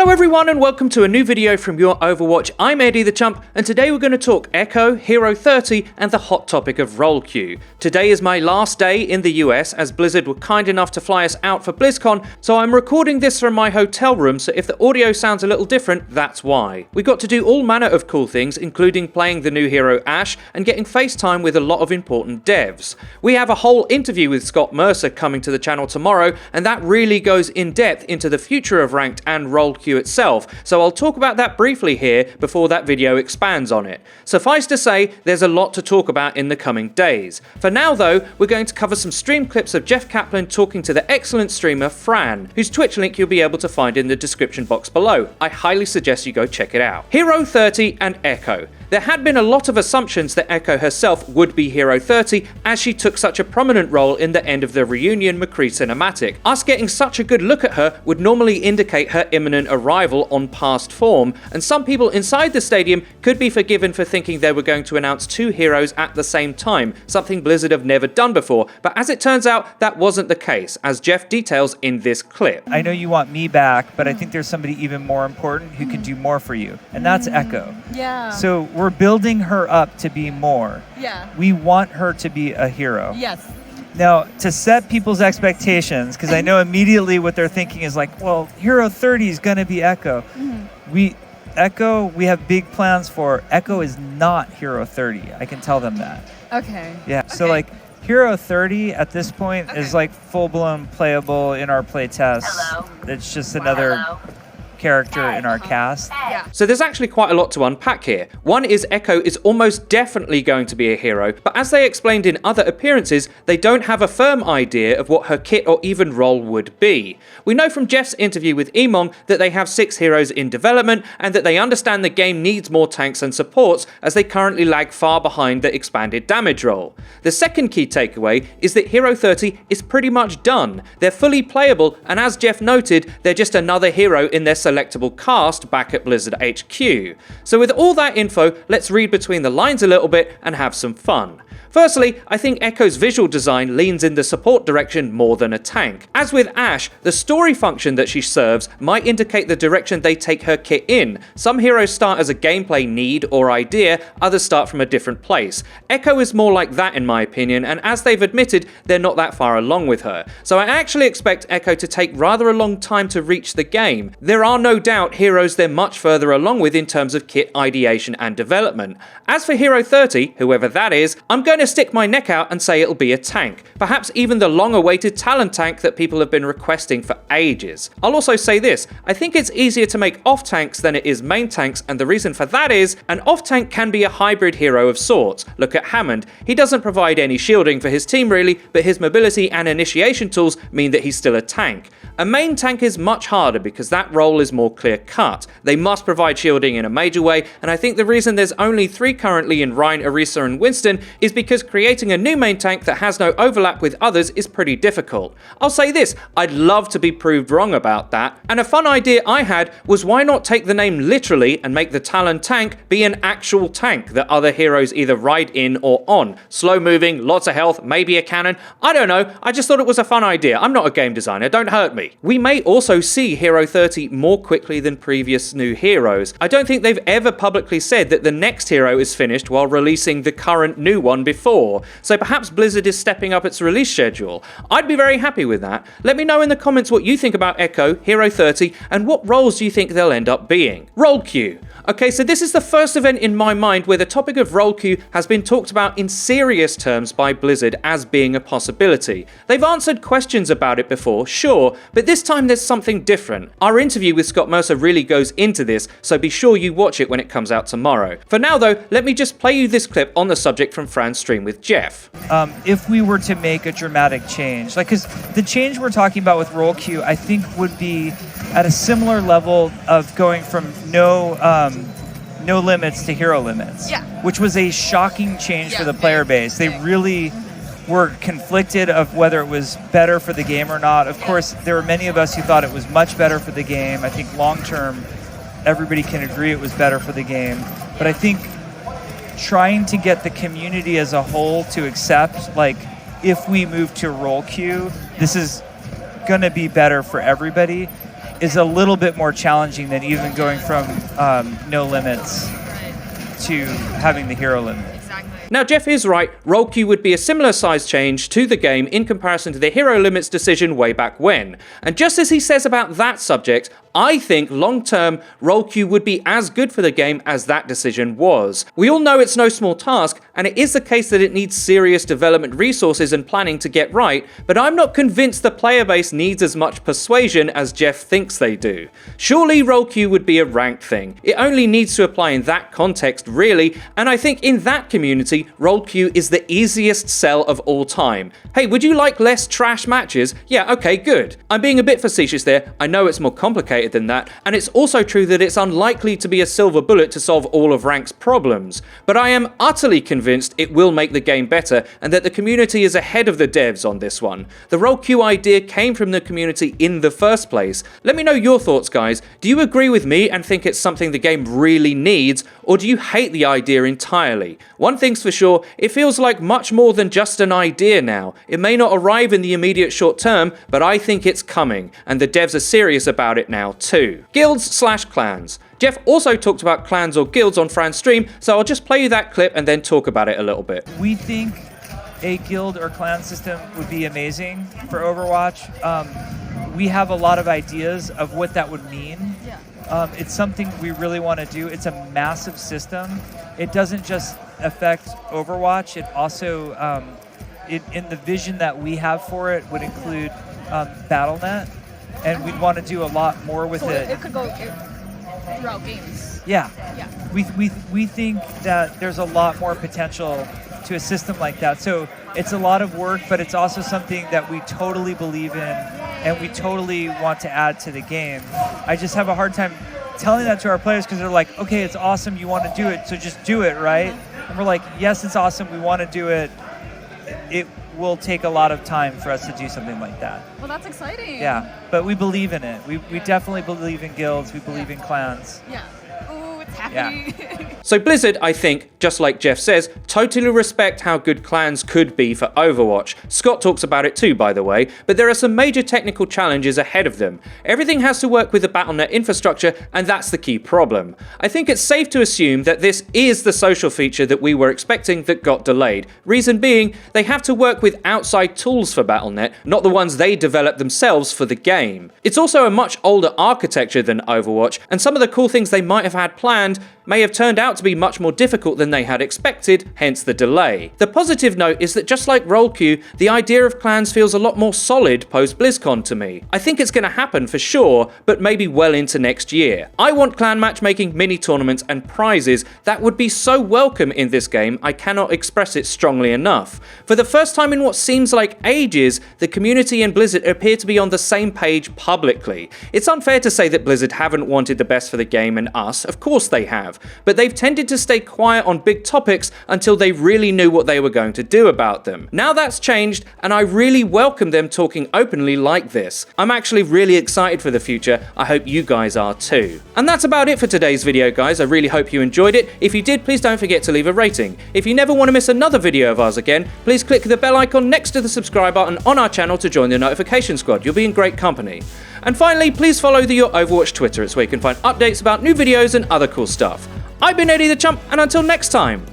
Hello everyone and welcome to a new video from Your Overwatch. I'm Eddie the Chump and today we're going to talk Echo, Hero 30 and the hot topic of role queue. Today is my last day in the US as Blizzard were kind enough to fly us out for BlizzCon, so I'm recording this from my hotel room, so if the audio sounds a little different, that's why. We got to do all manner of cool things, including playing the new hero Ashe and getting FaceTime with a lot of important devs. We have a whole interview with Scott Mercer coming to the channel tomorrow, and that really goes in depth into the future of ranked and role queue itself, so I'll talk about that briefly here before that video expands on it. Suffice to say, there's a lot to talk about in the coming days. For now though, we're going to cover some stream clips of Jeff Kaplan talking to the excellent streamer Fran, whose Twitch link you'll be able to find in the description box below. I highly suggest you go check it out. Hero 30 and Echo. There had been a lot of assumptions that Echo herself would be Hero 30 as she took such a prominent role in the end of the Reunion McCree cinematic. Us getting such a good look at her would normally indicate her imminent arrival on past form, and some people inside the stadium could be forgiven for thinking they were going to announce two heroes at the same time, something Blizzard have never done before, but as it turns out, that wasn't the case, as Jeff details in this clip. I know you want me back, but I think there's somebody even more important who can do more for you, and that's Echo. Yeah. So we're building her up to be more. Yeah. We want her to be a hero. Yes. Now, to set people's expectations, because I know immediately what they're thinking is like, well, Hero 30 is going to be Echo. We have big plans for. Echo is not Hero 30. I can tell them that. Okay. Yeah. So like Hero 30 at this point is like full-blown playable in our play test. Hello. It's just another character in our cast. Yeah. So there's actually quite a lot to unpack here. One is Echo is almost definitely going to be a hero, but as they explained in other appearances, they don't have a firm idea of what her kit or even role would be. We know from Jeff's interview with Emong that they have 6 heroes in development and that they understand the game needs more tanks and supports as they currently lag far behind the expanded damage role. The second key takeaway is that Hero 30 is pretty much done. They're fully playable, and as Jeff noted, they're just another hero in their selectable cast back at Blizzard HQ. So with all that info, let's read between the lines a little bit and have some fun. Firstly, I think Echo's visual design leans in the support direction more than a tank. As with Ashe, the story function that she serves might indicate the direction they take her kit in. Some heroes start as a gameplay need or idea, others start from a different place. Echo is more like that in my opinion, and as they've admitted, they're not that far along with her. So I actually expect Echo to take rather a long time to reach the game. There are no doubt heroes they're much further along with in terms of kit ideation and development. As for Hero 30, whoever that is, I'm going to stick my neck out and say it'll be a tank. Perhaps even the long-awaited talent tank that people have been requesting for ages. I'll also say this, I think it's easier to make off-tanks than it is main tanks, and the reason for that is, an off-tank can be a hybrid hero of sorts. Look at Hammond. He doesn't provide any shielding for his team really, but his mobility and initiation tools mean that he's still a tank. A main tank is much harder because that role is more clear-cut. They must provide shielding in a major way, and I think the reason there's only 3 currently in Ryan, Orisa and Winston is because creating a new main tank that has no overlap with others is pretty difficult. I'll say this, I'd love to be proved wrong about that, and a fun idea I had was why not take the name literally and make the Talon tank be an actual tank that other heroes either ride in or on. Slow moving, lots of health, maybe a cannon, I don't know, I just thought it was a fun idea. I'm not a game designer, don't hurt me. We may also see Hero 30 more quickly than previous new heroes. I don't think they've ever publicly said that the next hero is finished while releasing the current new one before, so perhaps Blizzard is stepping up its release schedule. I'd be very happy with that. Let me know in the comments what you think about Echo, Hero 30, and what roles do you think they'll end up being. Role queue. Okay, so this is the first event in my mind where the topic of role queue has been talked about in serious terms by Blizzard as being a possibility. They've answered questions about it before, sure, but this time there's something different. Our interview with Scott Mercer really goes into this, so be sure you watch it when it comes out tomorrow. For now though, let me just play you this clip on the subject from Fran's stream with Jeff. If we were to make a dramatic change, like, because the change we're talking about with role queue, I think would be at a similar level of going from no limits to hero limits, which was a shocking change for the player base. They really were conflicted of whether it was better for the game or not. Of course, there were many of us who thought it was much better for the game. I think long term, everybody can agree it was better for the game. But I think trying to get the community as a whole to accept, like, if we move to role queue, this is going to be better for everybody. is a little bit more challenging than even going from no limits to having the hero limit. Now, Jeff is right, role queue would be a similar size change to the game in comparison to the hero limits decision way back when. And just as he says about that subject, I think long-term, role queue would be as good for the game as that decision was. We all know it's no small task, and it is the case that it needs serious development resources and planning to get right, but I'm not convinced the player base needs as much persuasion as Jeff thinks they do. Surely role queue would be a ranked thing. It only needs to apply in that context, really, and I think in that community, role queue is the easiest sell of all time. Hey, would you like less trash matches? Yeah, okay, good. I'm being a bit facetious there. I know it's more complicated than that, and it's also true that it's unlikely to be a silver bullet to solve all of Rank's problems. But I am utterly convinced it will make the game better, and that the community is ahead of the devs on this one. The role queue idea came from the community in the first place. Let me know your thoughts, guys. Do you agree with me and think it's something the game really needs, or do you hate the idea entirely? One thing's for sure, it feels like much more than just an idea now. It may not arrive in the immediate short term, but I think it's coming, and the devs are serious about it now too. Guilds/clans. Jeff also talked about clans or guilds on Fran's stream, so I'll just play you that clip and then talk about it a little bit. We think a guild or clan system would be amazing for Overwatch. We have a lot of ideas of what that would mean. It's something we really want to do. It's a massive system. It doesn't just affect Overwatch. It also, in the vision that we have for it, would include Battle.net, and we'd want to do a lot more with it. It could go throughout games. Yeah. We think that there's a lot more potential to a system like that. So it's a lot of work, but it's also something that we totally believe in and we totally want to add to the game. I just have a hard time telling that to our players because they're like, okay, it's awesome, you want to do it, so just do it, right? And we're like, yes, it's awesome, we want to do it. It will take a lot of time for us to do something like that. Well, that's exciting. Yeah, but we believe in it. We definitely believe in guilds, we believe in clans. Yeah. Oh, it's happening. Yeah. So Blizzard, I think, just like Jeff says, totally respect how good clans could be for Overwatch. Scott talks about it too, by the way, but there are some major technical challenges ahead of them. Everything has to work with the Battle.net infrastructure, and that's the key problem. I think it's safe to assume that this is the social feature that we were expecting that got delayed. Reason being, they have to work with outside tools for Battle.net, not the ones they developed themselves for the game. It's also a much older architecture than Overwatch, and some of the cool things they might have had planned may have turned out to be much more difficult than they had expected, hence the delay. The positive note is that just like role queue, the idea of clans feels a lot more solid post BlizzCon to me. I think it's going to happen for sure, but maybe well into next year. I want clan matchmaking, mini tournaments and prizes. That would be so welcome in this game, I cannot express it strongly enough. For the first time in what seems like ages, the community and Blizzard appear to be on the same page publicly. It's unfair to say that Blizzard haven't wanted the best for the game and us, of course they have, but they've tended to stay quiet on big topics until they really knew what they were going to do about them. Now that's changed, and I really welcome them talking openly like this. I'm actually really excited for the future. I hope you guys are too. And that's about it for today's video, guys. I really hope you enjoyed it. If you did, please don't forget to leave a rating. If you never want to miss another video of ours again, please click the bell icon next to the subscribe button on our channel to join the notification squad. You'll be in great company. And finally, please follow the Your Overwatch Twitter. It's where you can find updates about new videos and other cool stuff. I've been Eddie the Chump, and until next time,